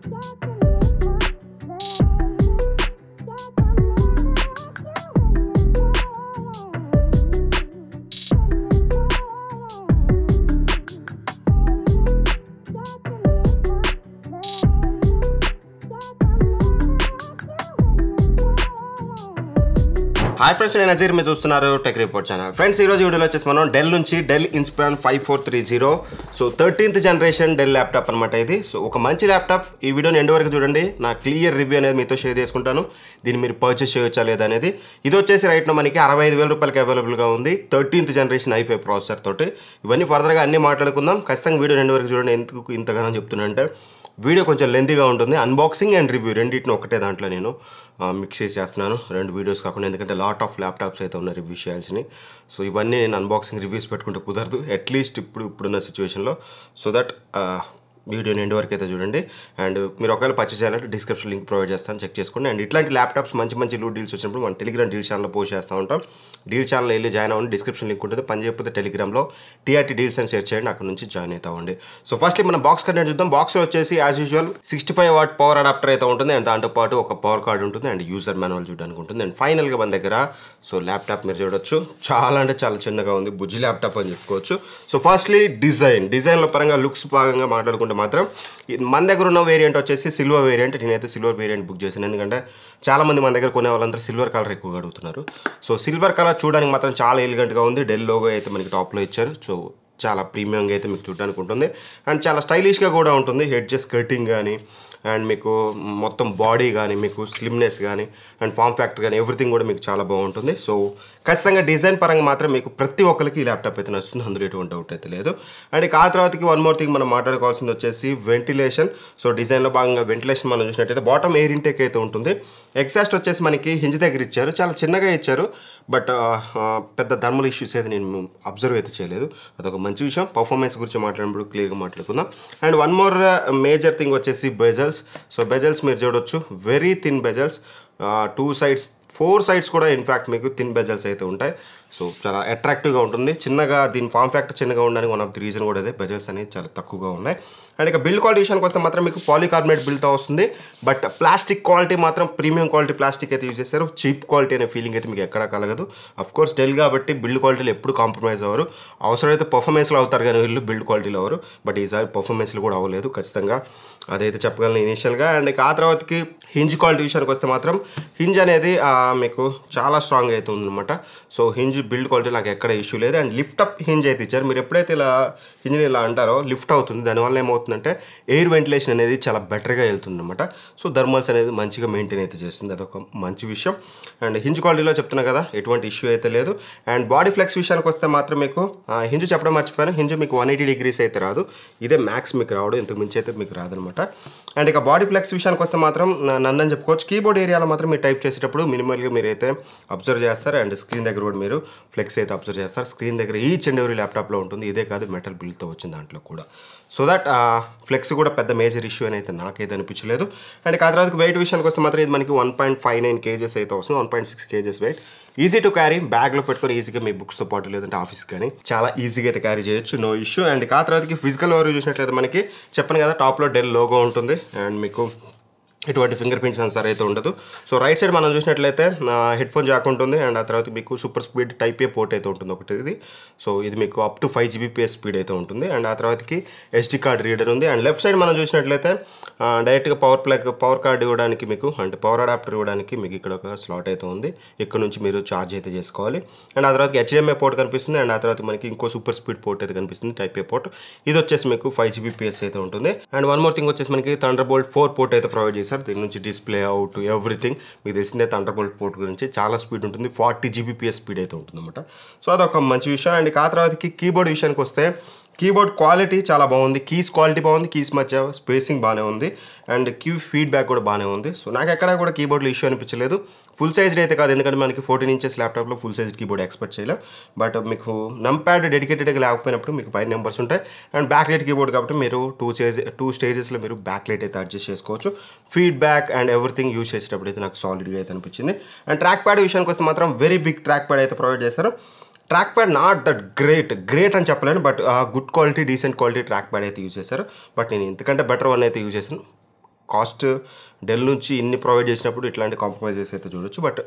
Hi friends, నేను నజీర్, మీరు చూస్తున్నారు టెక్ రిపోర్ట్ ఛానల్. ఫ్రెండ్స్, ఈరోజు వీడియోలో వచ్చేసి మనం డెల్ నుంచి Dell Inspiron 5430 so 13th generation Dell laptop అనమాట ఇది. సో ఒక మంచి ల్యాప్టాప్. ఈ వీడియోని ఎండ్ వరకు చూడండి. నా క్లియర్ రివ్యూ అనేది మీతో షేర్ చేసుకుంటాను. దీన్ని మీరు పర్చేస్ చేయొచ్చా లేదా అనేది. ఇది వచ్చేసి రైట్ నో మనకి 65,000 రూపాయలకి అవైలబుల్గా ఉంది. 13th జనరేషన్ i5 ప్రాసెసర్ తోటి. ఇవన్నీ ఫర్దర్గా అన్నీ మాట్లాడుకుందాం. ఖచ్చితంగా వీడియో ఎండ్ వరకు చూడండి. ఎందుకు ఇంతగానో చెప్తున్నా అంటే వీడియో కొంచెం లెంతీగా ఉంటుంది. అన్బాక్సింగ్ అండ్ రివ్యూ రెండింటిని ఒకటే దాంట్లో నేను మిక్స్ చేస్తున్నాను, రెండు వీడియోస్ కాకుండా. ఎందుకంటే లాట్ ఆఫ్ ల్యాప్టాప్స్ అయితే ఉన్నాయి రివ్యూ చేయాల్సినవి. సో ఇవన్నీ నేను అన్బాక్సింగ్ రివ్యూస్ పెట్టుకుంటే కుదరదు, అట్లీస్ట్ ఇప్పుడున్న సిచ్యువేషన్లో. సో దట్ వీడియోని ఎండ్ వరకు అయితే చూడండి. అండ్ మీరు ఒకవేళ పర్చేస్ చేయాలంటే డిస్క్రిప్షన్ లింక్ ప్రొవైడ్ చేస్తాను, చెక్ చేసుకోండి. అండ్ ఇట్లాంటి ల్యాప్టాప్స్ మంచి లూట్ డీల్స్ వచ్చినప్పుడు మన టెలిగ్రామ్ డీల్ ఛానల్లో పోస్ట్ చేస్తూ ఉంటాం. డీల్ ఛానల్ వెళ్ళి జాయిన్ అవ్వండి, డిస్క్రిప్షన్ లింక్ ఉంటుంది. పని చేయకపోతే టెలిగ్రామ్లో TRT డీల్స్ అని సెర్చ్ చేయండి, అక్కడ నుంచి జాయిన్ అవుతా ఉండి. సో ఫస్ట్లీ మనం బాక్స్ కంటెంట్ చూద్దాం. బాక్స్లో వచ్చేసి as usual 65 watt power adapter అయితే ఉంటుంది. అండ్ దాంతోపాటు ఒక పవర్ కార్డ్ ఉంటుంది అండ్ యూజర్ మాన్యువల్ చూడడానికి ఉంటుంది. అండ్ ఫైనల్గా మన దగ్గర సో ల్యాప్టాప్ మీరు చూడొచ్చు, చాలా అంటే చాలా చిన్నగా ఉంది, బుజ్జి ల్యాప్టాప్ అని చెప్పుకోవచ్చు. సో ఫస్ట్లీ డిజైన్లో పరంగా లుక్స్ భాగంగా మాట్లాడుకుంటే మాత్రం మన దగ్గర ఉన్న వేరియంట్ వచ్చేసి సిల్వర్ వేరియంట్. నేనైతే సిల్వర్ వేరియంట్ బుక్ చేశాను, ఎందుకంటే చాలామంది మన దగ్గర కొనే వాళ్ళందరూ సిల్వర్ కలర్ ఎక్కువగా అడుగుతున్నారు. సో సిల్వర్ కలర్ చూడడానికి మాత్రం చాలా ఎలిగెంట్గా ఉంది. డెల్ లోగో అయితే మనకి టాప్లో ఇచ్చారు. సో చాలా ప్రీమియంగా అయితే మీకు చూడడానికి ఉంటుంది. అండ్ చాలా స్టైలిష్గా కూడా ఉంటుంది. హెడ్జెస్ కటింగ్ కానీ అండ్ మీకు మొత్తం బాడీ కానీ మీకు స్లిమ్నెస్ కానీ అండ్ ఫామ్ ఫ్యాక్టర్ కానీ ఎవ్రీథింగ్ కూడా మీకు చాలా బాగుంటుంది. సో ఖచ్చితంగా డిజైన్ పరంగా మాత్రం మీకు ప్రతి ఒక్కరికి ఈ ల్యాప్టాప్ అయితే నచ్చుతుంది, అందులో ఎటువంటి డౌట్ అయితే లేదు. అండ్ ఇక ఆ తర్వాతకి వన్ మోర్ థింగ్ మనం మాట్లాడుకోవాల్సింది వచ్చేసి వెంటిలేషన్. సో డిజైన్లో భాగంగా వెంటిలేషన్ మనం చూసినట్టయితే బాటమ్ ఎయిర్ ఇంటేక్ అయితే ఉంటుంది. ఎగ్జాస్ట్ వచ్చేసి మనకి హింజ్ దగ్గర ఇచ్చారు, చాలా చిన్నగా ఇచ్చారు. బట్ పెద్ద థర్మల్ ఇష్యూస్ అయితే నేను అబ్జర్వ్ అయితే చేయలేదు, అదొక మంచి విషయం. పర్ఫార్మెన్స్ గురించి మాట్లాడినప్పుడు క్లియర్గా మాట్లాడుకుందాం. And one more major thing వచ్చేసి బెజల్స్. సో బెజల్స్ మీరు చూడొచ్చు, very thin bezels. 2 sides 4 sides కూడా ఇన్ఫ్యాక్ట్ మీకు థిన్ బెజల్స్ అయితే ఉంటాయి. సో చాలా అట్రాక్టివ్గా ఉంటుంది. చిన్నగా దీని ఫామ్ ఫ్యాక్టర్ చిన్నగా ఉండడానికి వన్ ఆఫ్ ది రీజన్ కూడా అదే, బెజల్స్ అనేవి చాలా తక్కువగా ఉన్నాయి. అండ్ ఇక బిల్డ్ క్వాలిటీ విషయానికి వస్తే మాత్రం మీకు పాలికార్బోనేట్ బిల్డ్తో వస్తుంది. బట్ ప్లాస్టిక్ క్వాలిటీ మాత్రం ప్రీమియం క్వాలిటీ ప్లాస్టిక్ అయితే యూజ్ చేస్తారు. చీప్ క్వాలిటీ అనే ఫీలింగ్ అయితే మీకు ఎక్కడా కలగదు. అఫ్కోర్స్ డెల్ కాబట్టి బిల్డ్ క్వాలిటీలో ఎప్పుడు కాంప్రమైజ్ అవ్వరు. అవసరమైతే పర్ఫార్మెన్స్లో అవుతారు కానీ వీళ్ళు బిల్డ్ క్వాలిటీలో అవ్వరు. బట్ ఈసారి పర్ఫార్మెన్స్లో కూడా అవ్వలేదు, ఖచ్చితంగా అదైతే చెప్పగలను ఇనీషియల్గా. అండ్ ఇక ఆ తర్వాతకి హింజ్ క్వాలిటీ విషయానికి వస్తే మాత్రం హింజ్ అనేది మీకు చాలా స్ట్రాంగ్ అయితే ఉందన్నమాట. సో హింజ్ బిల్డ్ క్వాలిటీ నాకు ఎక్కడ ఇష్యూ లేదు. అండ్ లిఫ్ట్ అప్ హింజ్ అయితే ఇచ్చారు. మీరు ఎప్పుడైతే ఇలా హింజ్ని ఇలా అంటారో లిఫ్ట్ అవుతుంది, దానివల్ల ఏమవుతుందంటే ఎయిర్ వెంటిలేషన్ అనేది చాలా బెటర్గా వెళ్తుంది అనమాట. సో థర్మల్స్ అనేది మంచిగా మెయింటైన్ అయితే చేస్తుంది, అదొక మంచి విషయం. అండ్ హింజ్ క్వాలిటీలో చెప్తున్నా కదా, ఎటువంటి ఇష్యూ అయితే లేదు. అండ్ బాడీ ఫ్లెక్స్ విషయానికి వస్తే మాత్రం మీకు హింజ్ చెప్పడం మర్చిపోయాను, హింజ్ మీకు 180 degrees అయితే రాదు, ఇదే మ్యాక్స్ మీకు రావడం, ఇంతకు మించి అయితే మీకు రాదనమాట. అండ్ ఇక బాడీ ఫ్లెక్స్ విషయానికి వస్తే మాత్రం నందని చెప్పుకోవచ్చు. కీబోర్డ్ ఏరియాలో మాత్రం మీరు టైప్ చేసేటప్పుడు మినిమల్గా మీరు అయితే అబ్జర్వ్ చేస్తారు. అండ్ స్క్రీన్ దగ్గర కూడా మీరు ఫ్లెక్స్ అయితే అబ్జర్వ్ చేస్తారు. స్క్రీన్ దగ్గర ఈచ్ అండ్ ఎవరీ ల్యాప్టాప్లో ఉంటుంది, ఇదే కాదు మెటల్ బిల్డ్తో వచ్చిన దాంట్లో కూడా. సో దట్ ఫ్లెక్స్ కూడా పెద్ద మేజర్ ఇష్యూ అని అయితే నాకైతే అనిపించలేదు. అండ్ ఆ తర్వాత వెయిట్ విషయానికి వస్తే మాత్రం ఇది మనకి 1.59 kgs అయితే వస్తుంది, 1.6 kgs weight. Easy to carry, బ్యాగ్లో పెట్టుకొని ఈజీగా మీ బుక్స్తో పాటు లేదంటే ఆఫీస్ కానీ చాలా ఈజీగా అయితే క్యారీ చేయొచ్చు, నో ఇష్యూ. అండ్ ఆ తర్వాతకి ఫిజికల్ ఓవర్ చూసినట్లయితే మనకి చెప్పాను కదా, టాప్లో డెల్ లోగో ఉంటుంది అండ్ మీకు ఎటువంటి ఫింగర్ ప్రింట్ సెన్సార్ అయితే ఉండదు. సో రైట్ సైడ్ మనం చూసినట్లయితే హెడ్ ఫోన్ జాక్ ఉంటుంది. అండ్ ఆ తర్వాత మీకు సూపర్ స్పీడ్ టైప్ ఏ పోర్ట్ అయితే ఉంటుంది ఒకటి ఇది. సో ఇది మీకు అప్ టు 5 Gbps స్పీడ్ అయితే ఉంటుంది. అండ్ ఆ తర్వాతకి SD కార్డ్ రీడర్ ఉంది. అండ్ లెఫ్ట్ సైడ్ మనం చూసినట్లయితే డైరెక్ట్గా పవర్ కార్డ్ ఇవ్వడానికి మీకు అంటే పవర్ అడాప్టర్ ఇవ్వడానికి మీకు ఇక్కడ ఒక స్లాట్ అయితే ఉంది, ఇక్కడ నుంచి మీరు ఛార్జ్ అయితే చేసుకోవాలి. అండ్ ఆ తర్వాత HDMI పోర్ట్ కనిపిస్తుంది. అండ్ ఆ తర్వాత మనకి ఇంకో సూపర్ స్పీడ్ పోర్ట్ అయితే కనిపిస్తుంది, టైప్ ఏ పోర్ట్. ఇది వచ్చేసి మీకు 5 Gbps అయితే ఉంటుంది. అండ్ వన్ మోర్ థింగ్ వచ్చేసి మనకి థండర్బోల్ట్ 4 పోర్ట్ అయితే ప్రొవైడ్ చేశారు. దీని నుంచి డిస్ప్లే అవుట్ ఎవ్రీథింగ్ మీకు తెలిసిందే. థండర్బోల్ట్ పోర్ట్ గురించి చాలా స్పీడ్ ఉంటుంది, 40 Gbps స్పీడ్ అయితే ఉంటుంది అనమాట. సో అదొక మంచి విషయం. అండ్ ఆ తర్వాతకి కీబోర్డ్ విషయానికి వస్తే కీబోర్డ్ క్వాలిటీ చాలా బాగుంది, కీస్ క్వాలిటీ బాగుంది, కీస్ మధ్య స్పేసింగ్ బాగానే ఉంది అండ్ కీ ఫీడ్బ్యాక్ కూడా బాగానే ఉంది. సో నాకు ఎక్కడా కూడా కీబోర్డ్లో ఇష్యూ అనిపించలేదు. ఫుల్ సైజ్ అయితే కాదు, ఎందుకంటే మనకి 14 inches ల్యాప్టాప్లో ఫుల్ సైజ్ కీబోర్డ్ ఎక్స్పెక్ట్ చేయలేం. బట్ మీకు నంప్యాడ్ డెడికేటెడ్గా లేకపోయినప్పుడు మీకు 5 numbers ఉంటాయి. అండ్ బ్యాక్లైట్ కీబోర్డ్ కాబట్టి మీరు 2 stagesలో మీరు బ్యాక్లైట్ అయితే అడ్జస్ట్ చేసుకోవచ్చు. ఫీడ్బ్యాక్ అండ్ ఎవ్రీథింగ్ యూజ్ చేసేటప్పుడు అయితే నాకు సాలిడ్గా అయితే అనిపించింది. అండ్ ట్రాక్ ప్యాడ్ విషయానికి వస్తే మాత్రం వెరీ బిగ్ ట్రాక్ ప్యాడ్ అయితే ప్రొవైడ్ చేస్తారు. Track pad not that great అని చెప్పలేను, but good quality decent quality track pad అయితే యూజ్ చేశారు. బట్ నేను ఇంతకంటే బెటర్ వన్ అయితే యూజ్ చేశాను. కాస్ట్ డెల్ నుంచి ఇన్ని ప్రొవైడ్ చేసినప్పుడు ఇట్లాంటి కాంప్రమైజెస్ అయితే చూడొచ్చు. బట్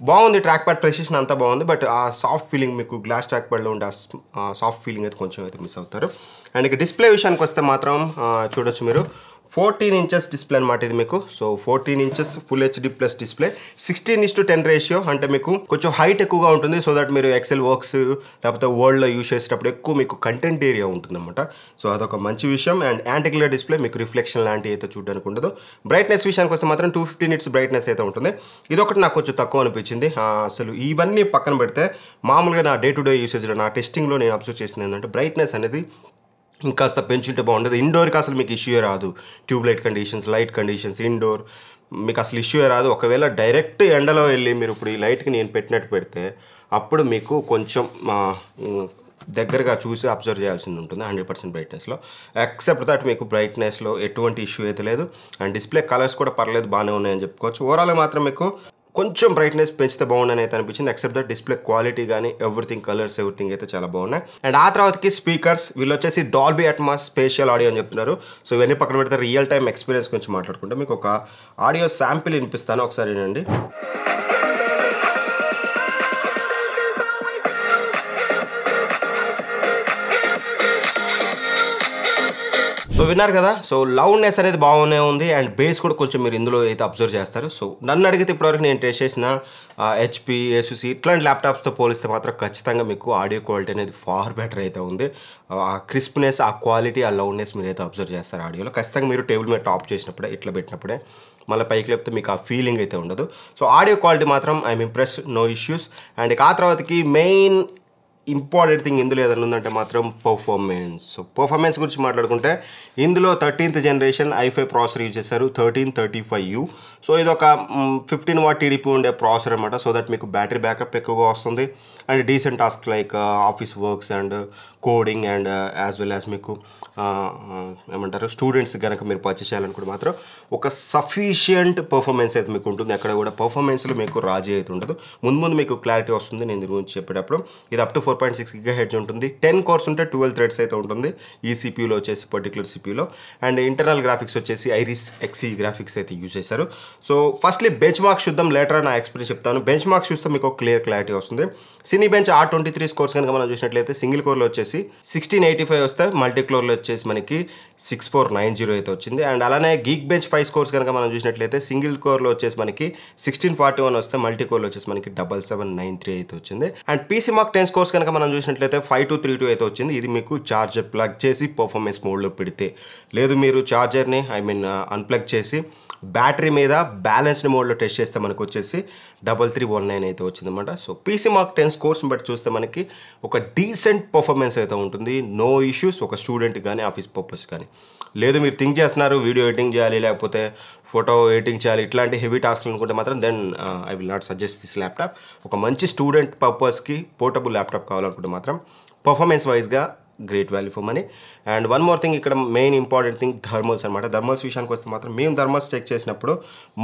బాగుంది, ట్రాక్ ప్యాడ్ ప్రెసిషన్ అంతా బాగుంది. బట్ ఆ సాఫ్ట్ ఫీలింగ్ మీకు గ్లాస్ ట్రాక్ ప్యాడ్లో ఉండే ఆ సాఫ్ట్ ఫీలింగ్ అయితే కొంచెం అయితే మిస్ అవుతారు. అండ్ ఇక డిస్ప్లే విషయానికి వస్తే మాత్రం చూడొచ్చు మీరు 14 inches డిస్ప్లే అనమాట ఇది మీకు. So 14 inches full HD plus display, 16:10 ratio. అంటే మీకు కొంచెం హైట్ ఎక్కువగా ఉంటుంది. సో దట్ మీరు ఎక్సెల్ వర్క్స్ లేకపోతే వర్డ్లో యూజ్ చేసేటప్పుడు ఎక్కువ మీకు కంటెంట్ ఏరియా ఉంటుందన్నమాట. సో అదొక మంచి విషయం. అండ్ యాంటీ గ్లేర్ డిస్ప్లే, మీకు రిఫ్లెక్షన్ లాంటివి అయితే చూడడానికి ఉండదు. బ్రైట్నెస్ విషయానికి వస్తే మాత్రం 250 nits బ్రైట్నెస్ అయితే ఉంటుంది. ఇదొకటి నాకు కొంచెం తక్కువ అనిపించింది. అసలు ఇవన్నీ పక్కన పెడితే మామూలుగా నా డే టు డే యూసేజ్లో, నా టెస్టింగ్లో నేను అబ్జర్వ్ చేసింది ఏంటంటే బ్రైట్నెస్ అనేది ఇంకాస్త పెంచుంటే బాగుండేది. ఇండోర్కి అసలు మీకు ఇష్యూయే రాదు. Tube light conditions, light conditions, indoor మీకు అసలు ఇష్యూయే రాదు. ఒకవేళ డైరెక్ట్ ఎండలో వెళ్ళి మీరు ఇప్పుడు ఈ లైట్కి నేను పెట్టినట్టు పెడితే అప్పుడు మీకు కొంచెం దగ్గరగా చూసి అబ్జర్వ్ చేయాల్సింది ఉంటుంది 100% బ్రైట్నెస్లో. ఎక్సెప్ట్ దట్ మీకు బ్రైట్నెస్లో ఎటువంటి ఇష్యూ అయితే లేదు. అండ్ డిస్ప్లే కలర్స్ కూడా పర్లేదు, బాగానే ఉన్నాయని చెప్పుకోవచ్చు. ఓవరాల్గా మాత్రం మీకు కొంచెం బ్రైట్నెస్ పెంచితే బాగుండని అయితే అనిపించింది. ఎక్సెప్ట్ దట్ డిస్ప్లే క్వాలిటీ కానీ ఎవ్రీథింగ్, కలర్స్ ఎవ్రీథింగ్ అయితే చాలా బాగున్నాయి. అండ్ ఆ తర్వాతకి స్పీకర్స్, వీళ్ళు వచ్చేసి డాల్బీ అట్మాస్ స్పేషియల్ ఆడియో అని చెప్తున్నారు. సో ఇవన్నీ పక్కన పెడితే రియల్ టైమ్ ఎక్స్పీరియన్స్ గురించి మాట్లాడుకుంటే మీకు ఒక ఆడియో శాంపిల్ వినిపిస్తాను, ఒకసారి వినండి. సో విన్నారు కదా. సో లౌడ్నెస్ అనేది బాగానే ఉంది. అండ్ బేస్ కూడా కొంచెం మీరు ఇందులో అయితే అబ్జర్వ్ చేస్తారు. సో నన్ను అడిగితే ఇప్పటివరకు నేను టెస్ట్ చేసిన హెచ్పి, ఏసూసి ఇట్లాంటి ల్యాప్టాప్స్తో పోలిస్తే మాత్రం ఖచ్చితంగా మీకు ఆడియో క్వాలిటీ అనేది ఫార్ బెటర్ అయితే ఉంది. ఆ క్రిస్ప్నెస్, ఆ క్వాలిటీ, ఆ లౌడ్నెస్ మీరు అయితే అబ్జర్వ్ చేస్తారు ఆడియోలో. ఖచ్చితంగా మీరు టేబుల్ మీద టాప్ చేసినప్పుడే, ఇట్లా పెట్టినప్పుడే మళ్ళీ పైకి లేపితే మీకు ఆ ఫీలింగ్ అయితే ఉండదు. సో ఆడియో క్వాలిటీ మాత్రం I'm impressed, no issues. And ఆ తర్వాతకి మెయిన్ ఇంపార్టెంట్ థింగ్ ఇందులో ఏదైనా ఉందంటే మాత్రం పర్ఫార్మెన్స్. సో పర్ఫార్మెన్స్ గురించి మాట్లాడుకుంటే ఇందులో 13th generation i5 processor use చేశారు, 1335U. సో ఇది ఒక 15 watt టీడీపీ ఉండే ప్రాసెసర్ అనమాట. సో దట్ మీకు బ్యాటరీ బ్యాకప్ ఎక్కువగా వస్తుంది. And decent task like office works and coding and as well as మీకు ఏమంటారు స్టూడెంట్స్ కనుక మీరు పర్చేస్ చేయాలనుకుంటే మాత్రం ఒక సఫిషియంట్ పర్ఫార్మెన్స్ అయితే మీకు ఉంటుంది. అక్కడ కూడా పర్ఫార్మెన్స్లో మీకు రాజీ అయితే ఉండదు. ముందు మీకు క్లారిటీ వస్తుంది నేను దీని గురించి చెప్పేటప్పుడు. ఇది అప్ టు 4.6 GHz ఉంటుంది. 10 cores ఉంటే 12 threads అయితే ఉంటుంది ఈ సిపియూలో వచ్చేసి, పర్టికులర్ సిపియూలో. అండ్ ఇంటర్నల్ గ్రాఫిక్స్ వచ్చేసి ఐరిస్ XE గ్రాఫిక్స్ అయితే యూజ్ చేశారు. సో ఫస్ట్లీ బెంచ్ మార్క్స్ చూద్దాం, లేటర్ నా ఎక్స్పీరియన్స్ చెప్తాను. బెంచ్ మార్క్స్ చూస్తే మీకు క్లియర్ క్లారిటీ వస్తుంది. సినీ బెంచ్ R23 స్కోర్స్ కనుక మనం చూసినట్లయితే సింగిల్ కోర్లో వచ్చేసి 1685 వస్తే, మల్టీ కోర్లో వచ్చేసి మనకి 6490 అయితే వచ్చింది. అండ్ అలానే గీక్ బెంచ్ 5 స్కోర్స్ కనుక మనం చూసినట్లయితే సింగిల్ కోర్లో వచ్చేసి మనకి 1641 వస్తే, మల్టీ కోర్లో వచ్చేసి మనకి 7793 అయితే వచ్చింది. అండ్ పీసీ మార్క్ 10 స్కోర్స్ కనుక మనం చూసినట్లయితే 5232 అయితే వచ్చింది. ఇది మీకు ఛార్జర్ ప్లగ్ చేసి పర్ఫార్మెన్స్ మోడ్లో పెడితే, లేదు మీరు ఛార్జర్ని అన్ప్లగ్ చేసి బ్యాటరీ మీద బ్యాలెన్స్డ్ మోడ్లో టెస్ట్ చేస్తే మనకు వచ్చేసి 3319 అయితే వచ్చిందన్నమాట. సో పీసీ మార్క్ 10 స్కోర్స్ని బట్టి చూస్తే మనకి ఒక డీసెంట్ పర్ఫార్మెన్స్ అయితే ఉంటుంది, నో ఇష్యూస్. ఒక స్టూడెంట్ కానీ ఆఫీస్ పర్పస్ కానీ, లేదు మీరు థింక్ చేస్తున్నారు వీడియో ఎడిటింగ్ చేయాలి లేకపోతే ఫోటో ఎడిటింగ్ చేయాలి ఇట్లాంటి హెవీ టాస్క్లు అనుకుంటే మాత్రం then I will not suggest this laptop. ఒక మంచి స్టూడెంట్ పర్పస్కి పోర్టబుల్ ల్యాప్టాప్ కావాలనుకుంటే మాత్రం పర్ఫార్మెన్స్ వైజ్గా great value for money. And one more thing, ఇక్కడ మెయిన్ ఇంపార్టెంట్ థింగ్ థర్మల్స్ అనమాట. థర్మల్స్ విషయానికి వస్తే మాత్రం మేము థర్మల్స్ చెక్ చేసినప్పుడు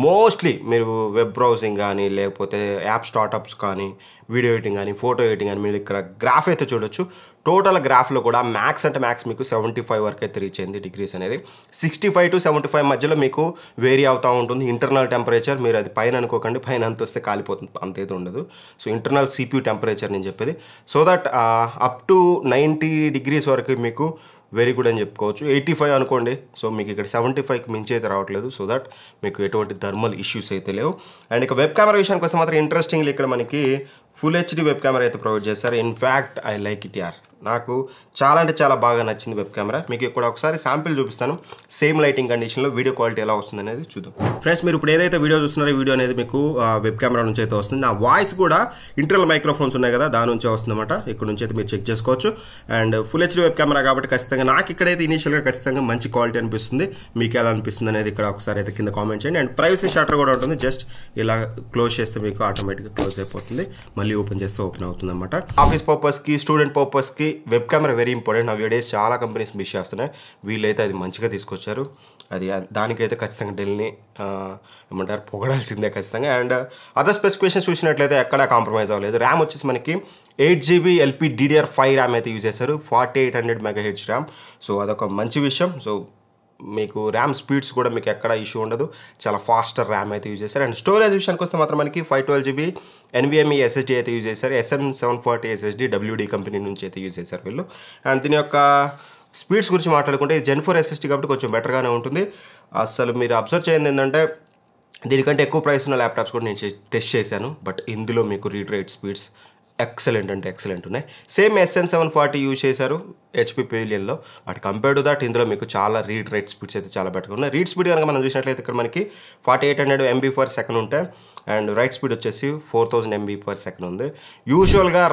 మోస్ట్లీ మీరు వెబ్ బ్రౌజింగ్ కానీ లేకపోతే యాప్ స్టార్టప్స్ కానీ వీడియో ఎడిటింగ్ కానీ ఫోటో ఎడిటింగ్ కానీ మీరు ఇక్కడ గ్రాఫ్ అయితే చూడొచ్చు. టోటల్ గ్రాఫ్లో కూడా మ్యాక్స్ అంటే మ్యాక్స్ మీకు 75 వరకు అయితే రీచ్ అయింది డిగ్రీస్ అనేది. 65 to 75 మధ్యలో మీకు వేరీ అవుతూ ఉంటుంది ఇంటర్నల్ టెంపరేచర్. మీరు అది పైన అనుకోకండి, పైన అంత వస్తే కాలిపోతుంది, అంత అయితే ఉండదు. సో ఇంటర్నల్ CPU టెంపరేచర్ నేను చెప్పేది. So that up to 90 degrees వరకు మీకు వెరీ గుడ్ అని చెప్పుకోవచ్చు. 85 అనుకోండి, సో మీకు ఇక్కడ 75కి మించి అయితే రావట్లేదు. సో దట్ మీకు ఎటువంటి థర్మల్ ఇష్యూస్ అయితే లేవు. అండ్ ఇక వెబ్ కెమెరా విషయానికి వస్తే మాత్రం ఇంట్రెస్టింగ్లీ ఇక్కడ మనకి ఫుల్ హెచ్డి వెబ్ కెమెరా అయితే ప్రొవైడ్ చేస్తారు. ఇన్ఫ్యాక్ట్ ఐ లైక్ ఇట్ యార్. నాకు చాలా అంటే చాలా బాగా నచ్చింది వెబ్ కెమెరా. మీకు ఇక్కడ ఒకసారి శాంపిల్ చూపిస్తాను, సేమ్ లైటింగ్ కండిషన్లో వీడియో క్వాలిటీ ఎలా వస్తుంది అనేది చూద్దాం. ఫ్రెండ్స్ మీరు ఇప్పుడు ఏదైతే వీడియో చూస్తున్నారో ఈ వీడియో అనేది మీకు వెబ్ కెమెరా నుంచి అయితే వస్తుంది. నా వాయిస్ కూడా ఇంటర్నల్ మైక్రోఫోన్స్ ఉన్నాయి కదా, దాని నుంచే వస్తుందన్నమాట. ఇక్కడ నుంచి అయితే మీరు చెక్ చేసుకోవచ్చు. And full HD web camera కాబట్టి ఖచ్చితంగా నాకు ఇక్కడైతే ఇనీషియల్గా ఖచ్చితంగా మంచి క్వాలిటీ అనిపిస్తుంది. మీకు ఎలా అనిపిస్తుంది అనేది ఇక్కడ ఒకసారి అయితే కింద కామెంట్ చేయండి. అండ్ ప్రైవసీ షట్టర్ కూడా ఉంటుంది, జస్ట్ ఇలా క్లోజ్ చేస్తే మీకు ఆటోమేటిక్గా క్లోజ్ అయిపోతుంది, మళ్ళీ ఓపెన్ చేస్తే ఓపెన్ అవుతుంది అనమాట. ఆఫీస్ పర్పస్కి స్టూడెంట్ పర్పస్కి web camera very important. Nowadays చాలా కంపెనీస్ మిస్ చేస్తున్నాయి, వీళ్ళైతే అది మంచిగా తీసుకొచ్చారు. అది దానికైతే ఖచ్చితంగా డెల్ని ఏమంటారు పొగడాల్సిందే ఖచ్చితంగా. అండ్ అదర్ స్పెసిఫికేషన్స్ చూసినట్లయితే ఎక్కడ కాంప్రమైజ్ అవ్వలేదు. ర్యామ్ వచ్చేసి మనకి 8GB LPDDR5 ర్యామ్ అయితే యూజ్ చేశారు, 4800 MHz ర్యామ్. సో అదొక మంచి విషయం. సో మీకు ర్యామ్ స్పీడ్స్ కూడా మీకు ఎక్కడ ఇష్యూ ఉండదు, చాలా ఫాస్టర్ ర్యామ్ అయితే యూజ్ చేశారు. అండ్ స్టోరేజ్ విషయానికి వస్తే మాత్రం మనకి 512GB NVMe SSD అయితే యూజ్ చేశారు. SM740 SSD WD కంపెనీ నుంచి అయితే యూజ్ చేశారు వీళ్ళు. అండ్ దీని యొక్క స్పీడ్స్ గురించి మాట్లాడుకుంటే Gen 4 SSD కాబట్టి కొంచెం బెటర్గానే ఉంటుంది. అసలు మీరు అబ్జర్వ్ చేయండి ఏంటంటే దీనికంటే ఎక్కువ ప్రైస్ ఉన్న ల్యాప్టాప్స్ కూడా నేను టెస్ట్ చేశాను, బట్ ఇందులో మీకు రీడ్ రైట్ స్పీడ్స్ ఎక్సలెంట్ అంటే ఎక్సలెంట్ ఉన్నాయి. సేమ్ SN740 యూజ్ చేశారు HP పెవిలియన్లో, బట్ కంపేర్ టు దట్ ఇందులో మీకు చాలా రీడ్ రైట్ స్పీడ్స్ అయితే చాలా బెటర్గా ఉన్నాయి. రీడ్ స్పీడ్ కనుక మనం చూసినట్లయితే ఇక్కడ మనకి 4800 MB/s ఉంటాయి, అండ్ రైట్ స్పీడ్ వచ్చేసి 4000 MB/s ఉంది. యూజువల్గా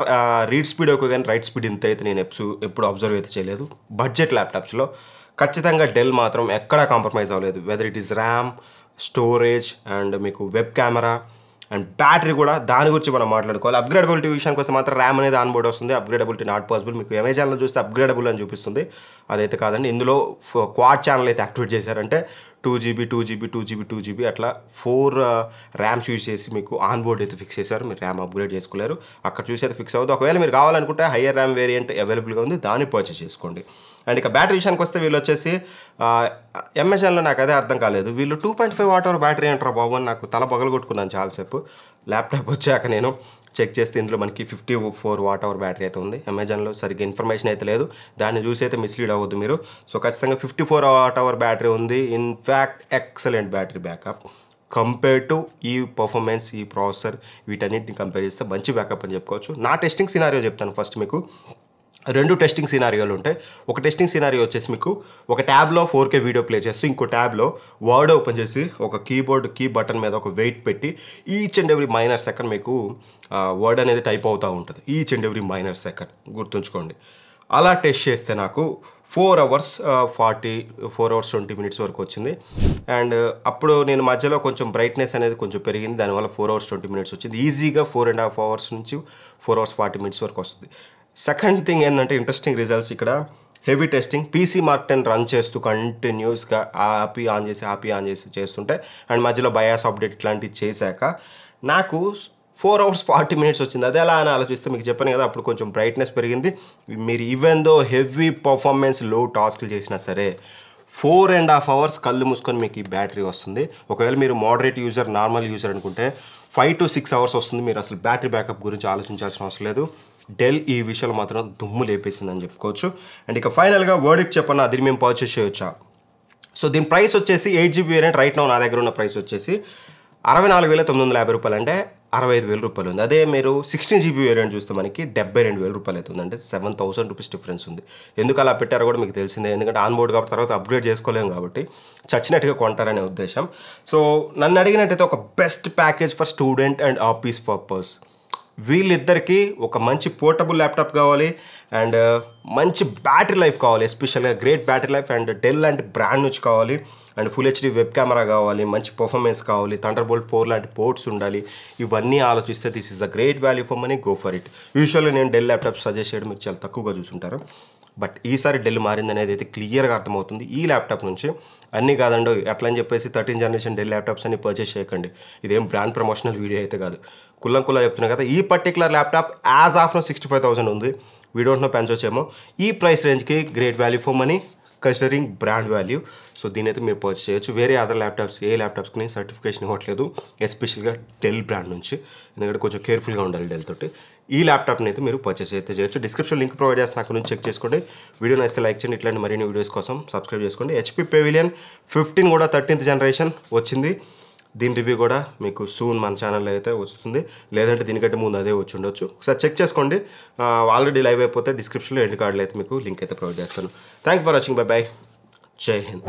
రీడ్ స్పీడ్ ఎక్కువ కానీ రైట్ స్పీడ్ ఇంత అయితే నేను ఎప్పుడు అబ్జర్వ్ అయితే చేయలేదు. బడ్జెట్ ల్యాప్టాప్స్లో ఖచ్చితంగా డెల్ మాత్రం ఎక్కడా కాంప్రమైజ్ అవ్వలేదు, whether it is RAM, storage and మీకు వెబ్ కెమెరా అండ్ బ్యాటరీ కూడా. దాని గురించి మనం మాట్లాడుకోవాలి. అప్గ్రేడబిలిటీ విషయానికి వస్తే మాత్రం ర్యామ్ అనేది ఆన్ బోర్డ్ వస్తుంది, అప్గ్రేడబిలిటీ నాట్ పాసిబుల్. మీకు అమెజాన్లో చూస్తే అప్గ్రేడబుల్ అని చూపిస్తుంది, అదైతే కాదండి. ఇందులో క్వాడ్ ఛానల్ అయితే యాక్టివేట్ చేశారంటే 2GB 2GB 2GB 2GB అట్లా 4 ర్యామ్స్ యూజ్ చేసి మీకు ఆన్ బోర్డ్ అయితే ఫిక్స్ చేశారు. మీరు ర్యామ్ అప్గ్రేడ్ చేసుకోలేరు, అక్కడ చూసి అయితే ఫిక్స్ అవుతుంది. ఒకవేళ మీరు కావాలనుకుంటే హయ్యర్ ర్యామ్ వేరియంట్ అవైలబుల్గా ఉంది, దాన్ని పర్చేస్ చేసుకోండి. అండ్ ఇక బ్యాటరీ విషయానికి వస్తే వీళ్ళు వచ్చేసి అమెజాన్లో నాకు అదే అర్థం కాలేదు, వీళ్ళు 2.5 వాట్ బ్యాటరీ అంటారా బాబు అని నాకు తల పగలగొట్టుకున్నాను చాలాసేపు. ల్యాప్టాప్ వచ్చాక నేను చెక్ చేస్తే ఇందులో మనకి 54 వాట్ బ్యాటరీ అయితే ఉంది. అమెజాన్లో సరిగ్గా ఇన్ఫర్మేషన్ అయితే లేదు, దాన్ని చూసి అయితే మిస్లీడ్ అవ్వద్దు మీరు. సో ఖచ్చితంగా 54 వాట్ బ్యాటరీ ఉంది. In fact excellent battery backup compare to ఈ పర్ఫార్మెన్స్, ఈ ప్రాసెసర్, వీటన్నిటిని కంపేర్ చేస్తే మంచి బ్యాకప్ అని చెప్పుకోవచ్చు. నా టెస్టింగ్ సినారియో చెప్తాను ఫస్ట్ మీకు. 2 టెస్టింగ్ సినారియోలు ఉంటాయి. ఒక టెస్టింగ్ సినారియో వచ్చేసి మీకు ఒక ట్యాబ్లో 4K వీడియో ప్లే చేస్తూ, ఇంకో ట్యాబ్లో వర్డ్ ఓపెన్ చేసి ఒక కీ బటన్ మీద ఒక వెయిట్ పెట్టి each and every minor second మీకు వర్డ్ అనేది టైప్ అవుతూ ఉంటుంది. Each and every minor second గుర్తుంచుకోండి. అలా టెస్ట్ చేస్తే నాకు 4 hours 20 minutes వరకు వచ్చింది. అండ్ అప్పుడు నేను మధ్యలో కొంచెం బ్రైట్నెస్ అనేది కొంచెం పెరిగింది, దానివల్ల 4 hours 20 minutes వచ్చింది. ఈజీగా 4.5 hours నుంచి 4 hours 40 minutes వరకు వస్తుంది. సెకండ్ థింగ్ ఏంటంటే ఇంట్రెస్టింగ్ రిజల్ట్స్ ఇక్కడ heavy testing PC Mark 10 run చేస్తూ కంటిన్యూస్గా ఆపి ఆన్ చేసి చేస్తుంటే అండ్ మధ్యలో బయాస్ అప్డేట్ ఇట్లాంటివి చేశాక నాకు 4 hours 40 minutes వచ్చింది. అదే అలా అని ఆలోచిస్తే మీకు చెప్పాను కదా, అప్పుడు కొంచెం బ్రైట్నెస్ పెరిగింది. మీరు ఈవెన్ దో హెవీ పర్ఫార్మెన్స్ లో టాస్క్లు చేసినా సరే 4.5 hours కళ్ళు మూసుకొని మీకు ఈ బ్యాటరీ వస్తుంది. ఒకవేళ మీరు మోడరేట్ యూజర్, నార్మల్ యూజర్ అనుకుంటే 5 to 6 hours వస్తుంది. మీరు అసలు బ్యాటరీ బ్యాకప్ గురించి ఆలోచించాల్సిన అవసరం లేదు. డెల్ ఈ విషయంలో మాత్రం దుమ్ము లేపేసిందని చెప్పుకోవచ్చు. అండ్ ఇక ఫైనల్గా వర్డిక్ట్ చెప్పన్నా, అది మేము పర్చేస్ చేయొచ్చా? సో దీని ప్రైస్ వచ్చేసి 8GB వేరియంట్ రైట్ నౌ నా దగ్గర ఉన్న ప్రైస్ వచ్చేసి 64,950 రూపాయలు, అంటే 65,000 రూపాయలు ఉంది. అదే మీరు 16GB వేరియంట్ చూస్తే మనకి 72,000 రూపాయలు అవుతుంది, అంటే 7,000 రూపీస్ డిఫరెన్స్ ఉంది. ఎందుకు అలా పెట్టారో కూడా మీకు తెలిసిందే, ఎందుకంటే ఆన్ బోర్డ్ కాబట్టి తర్వాత అప్గ్రేడ్ చేసుకోలేము కాబట్టి చచ్చినట్టుగా కొంటారనే ఉద్దేశం. సో నన్ను అడిగినట్టయితే ఒక best package for student and office purpose, వీళ్ళిద్దరికీ ఒక మంచి పోర్టబుల్ ల్యాప్టాప్ కావాలి అండ్ మంచి బ్యాటరీ లైఫ్ కావాలి, ఎస్పెషల్గా great battery life and Dell లాంటి బ్రాండ్ నుంచి కావాలి. And full HD web camera కావాలి, మంచి పర్ఫార్మెన్స్ కావాలి, థండర్బోల్ట్ 4 లాంటి పోర్ట్స్ ఉండాలి. ఇవన్నీ ఆలోచిస్తే this is the great value for money, go for it. యూజువల్గా నేను డెల్ ల్యాప్టాప్ సజెస్ట్ చేయడం మీరు చాలా తక్కువగా చూసుంటారు, బట్ ఈసారి డెల్ మారింది అనేది అయితే క్లియర్గా అర్థమవుతుంది ఈ ల్యాప్టాప్ నుంచి. అన్నీ కాదండి అట్లా అని చెప్పేసి 13th generation డెల్ ల్యాప్టాప్స్ అన్ని పర్చేస్ చేయకండి, ఇదేం బ్రాండ్ ప్రమోషనల్ వీడియో అయితే కాదు. కుల్లా చెప్తున్నా కదా, ఈ particular laptop as of now 65,000 ఉంది. వీ డోంట్ నో పెంచొచ్చేమో. ఈ ప్రైస్ రేంజ్కి great value for money considering brand value. So దీని అయితే మీరు పర్చేస్ చేయొచ్చు. వేరే అదర్ ల్యాప్టాప్స్ ఏ ల్యాప్టాప్స్కి సర్టిఫికేషన్ ఇవ్వట్లేదు, ఎస్పెషల్గా డెల్ బ్రాండ్ నుంచి, ఎందుకంటే కొంచెం కేర్ఫుల్గా ఉండాలి డెల్ తోటి. ఈ ల్యాప్టాప్ని అయితే మీరు పర్చేస్ అయితే చేయొచ్చు. డిస్క్రిప్షన్ లింక్ ప్రొవైడ్ చేస్తాను, అక్కడ నుంచి చెక్ చేసుకోండి. వీడియో నచ్చితే లైక్ చేయండి, ఇట్లాంటి మరిన్ని వీడియోస్ కోసం సబ్స్క్రైబ్ చేసుకోండి. HP Pavilion 15 కూడా 13th generation వచ్చింది. దీని రివ్యూ కూడా మీకు సూన్ మన ఛానల్లో అయితే వస్తుంది, లేదంటే దీనికంటే ముందు అదే వచ్చి ఉండొచ్చు. ఒకసారి చెక్ చేసుకోండి. ఆల్రెడీ లైవ్ అయిపోతే డిస్క్రిప్షన్లో ఎండ్ కార్డులో అయితే మీకు లింక్ అయితే ప్రొవైడ్ చేస్తాను. Thank for watching. By by. జై హింద్.